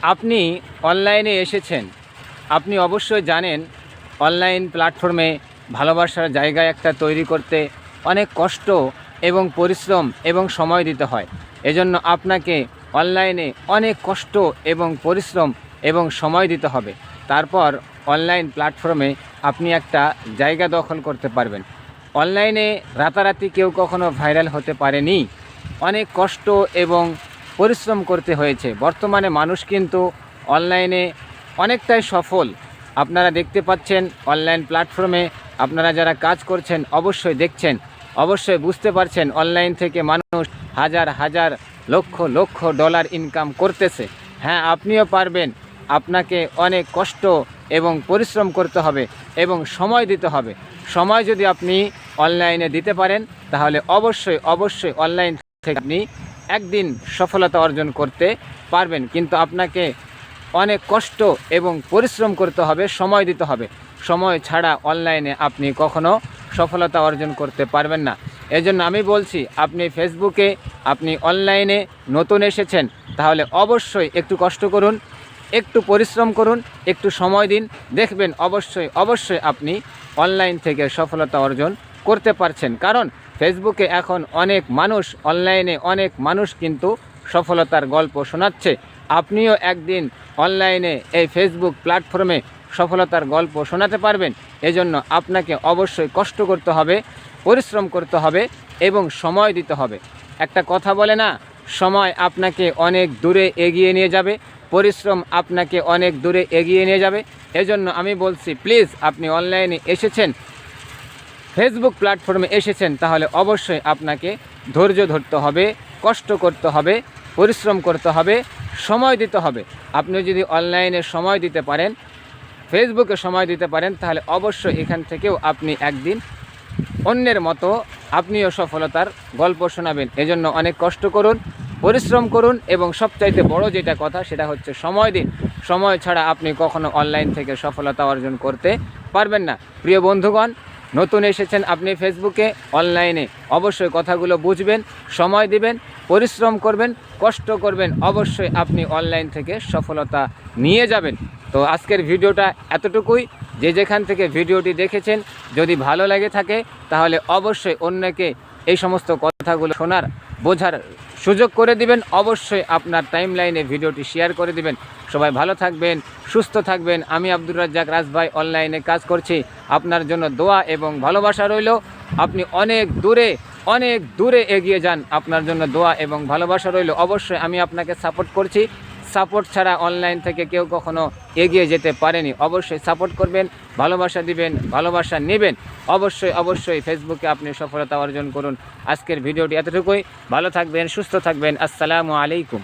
আপনি অনলাইনে এসেছেন, আপনি অবশ্যই জানেন অনলাইন প্ল্যাটফর্মে ভালোবাসার জায়গা একটা তৈরি করতে অনেক কষ্ট এবং পরিশ্রম এবং সময় দিতে হয়। এজন্য আপনাকে অনলাইনে অনেক কষ্ট এবং পরিশ্রম এবং সময় দিতে হবে। তারপর অনলাইন প্ল্যাটফর্মে আপনি একটা জায়গা দখল করতে পারবেন। অনলাইনে রাতারাতি কেউ কখনো ভাইরাল হতে পারেনি। অনেক কষ্ট এবং পরিশ্রম করতে হয়েছে। বর্তমানে মানুষ কিন্তু অনলাইনে অনেকটাই সফল। আপনারা দেখতে পাচ্ছেন অনলাইন প্ল্যাটফর্মে আপনারা যারা কাজ করছেন অবশ্যই দেখছেন, অবশ্যই বুঝতে পারছেন অনলাইন থেকে মানুষ হাজার হাজার লক্ষ লক্ষ ডলার ইনকাম করতেছে। হ্যাঁ, আপনিও পারবেন। আপনাকে অনেক কষ্ট এবং পরিশ্রম করতে হবে এবং সময় দিতে হবে। সময় যদি আপনি অনলাইনে দিতে পারেন তাহলে অবশ্যই অবশ্যই অনলাইন থেকে আপনি একদিন সফলতা অর্জন করতে পারবেন। কিন্তু আপনাকে অনেক কষ্ট এবং পরিশ্রম করতে হবে, সময় দিতে হবে। সময় ছাড়া অনলাইনে আপনি কখনো সফলতা অর্জন করতে পারবেন না। এজন্য আমি বলছি, আপনি ফেসবুকে, আপনি অনলাইনে নতুন এসেছেন, তাহলে অবশ্যই একটু কষ্ট করুন, একটু পরিশ্রম করুন, একটু সময় দিন। দেখবেন অবশ্যই অবশ্যই আপনি অনলাইন থেকে সফলতা অর্জন করতে পারছেন। কারণ ফেসবুকে এখন অনেক মানুষ, অনলাইনে অনেক মানুষ কিন্তু সফলতার গল্প শোনাচ্ছে। আপনিও একদিন অনলাইনে এই ফেসবুক প্ল্যাটফর্মে সফলতার গল্প শোনাতে পারবেন। এজন্য আপনাকে অবশ্যই কষ্ট করতে হবে, পরিশ্রম করতে হবে এবং সময় দিতে হবে। একটা কথা বলে না, সময় আপনাকে অনেক দূরে এগিয়ে নিয়ে যাবে, পরিশ্রম আপনাকে অনেক দূরে এগিয়ে নিয়ে যাবে। এজন্য আমি বলছি, প্লিজ আপনি অনলাইনে এসেছেন, ফেসবুক প্ল্যাটফর্মে এসেছেন, তাহলে অবশ্যই আপনাকে ধৈর্য ধরতে হবে, কষ্ট করতে হবে, পরিশ্রম করতে হবে, সময় দিতে হবে। আপনি যদি অনলাইনে সময় দিতে পারেন, ফেসবুকে সময় দিতে পারেন, তাহলে অবশ্যই এখান থেকেও আপনি একদিন অন্যের মতো আপনিও সফলতার গল্প শোনাবেন। এজন্য অনেক কষ্ট করুন, পরিশ্রম করুন এবং সবচাইতে বড় যেটা কথা সেটা হচ্ছে সময় দিন। সময় ছাড়া আপনি কখনো অনলাইন থেকে সফলতা অর্জন করতে পারবেন না। প্রিয় বন্ধুগণ, নতুন এসেছেন আপনি ফেসবুকে, অনলাইনে, অবশ্যই কথাগুলো বুঝবেন, সময় দিবেন, পরিশ্রম করবেন, কষ্ট করবেন, অবশ্যই আপনি অনলাইন থেকে সফলতা নিয়ে যাবেন। তো আজকের ভিডিওটা এতটুকুই। যে যেখান থেকে ভিডিওটি দেখেছেন, যদি ভালো লাগে থাকে তাহলে অবশ্যই অন্যকে এই সমস্ত কথাগুলো শোনার, বোঝার সুযোগ করে দিবেন। অবশ্যই আপনার টাইমলাইনে ভিডিওটি শেয়ার করে দিবেন। সবাই ভালো থাকবেন, সুস্থ থাকবেন। আমি আব্দুর রাজ্জাক রাজ ভাই অনলাইনে কাজ করছি। আপনার জন্য দোয়া এবং ভালোবাসা রইল। আপনি অনেক দূরে এগিয়ে যান। আপনার জন্য দোয়া এবং ভালোবাসা রইল। অবশ্যই আমি আপনাকে সাপোর্ট করছি। সাপোর্ট ছাড়া অনলাইন থেকে কেউ কখনো এগিয়ে যেতে পারেনি। অবশ্যই সাপোর্ট করবেন, ভালোবাসা দিবেন, ভালোবাসা নেবেন। অবশ্যই অবশ্যই ফেসবুকে আপনি সফলতা অর্জন করুন। আজকের ভিডিওটি এতটুকুই। ভালো থাকবেন, সুস্থ থাকবেন। আসসালামু আলাইকুম।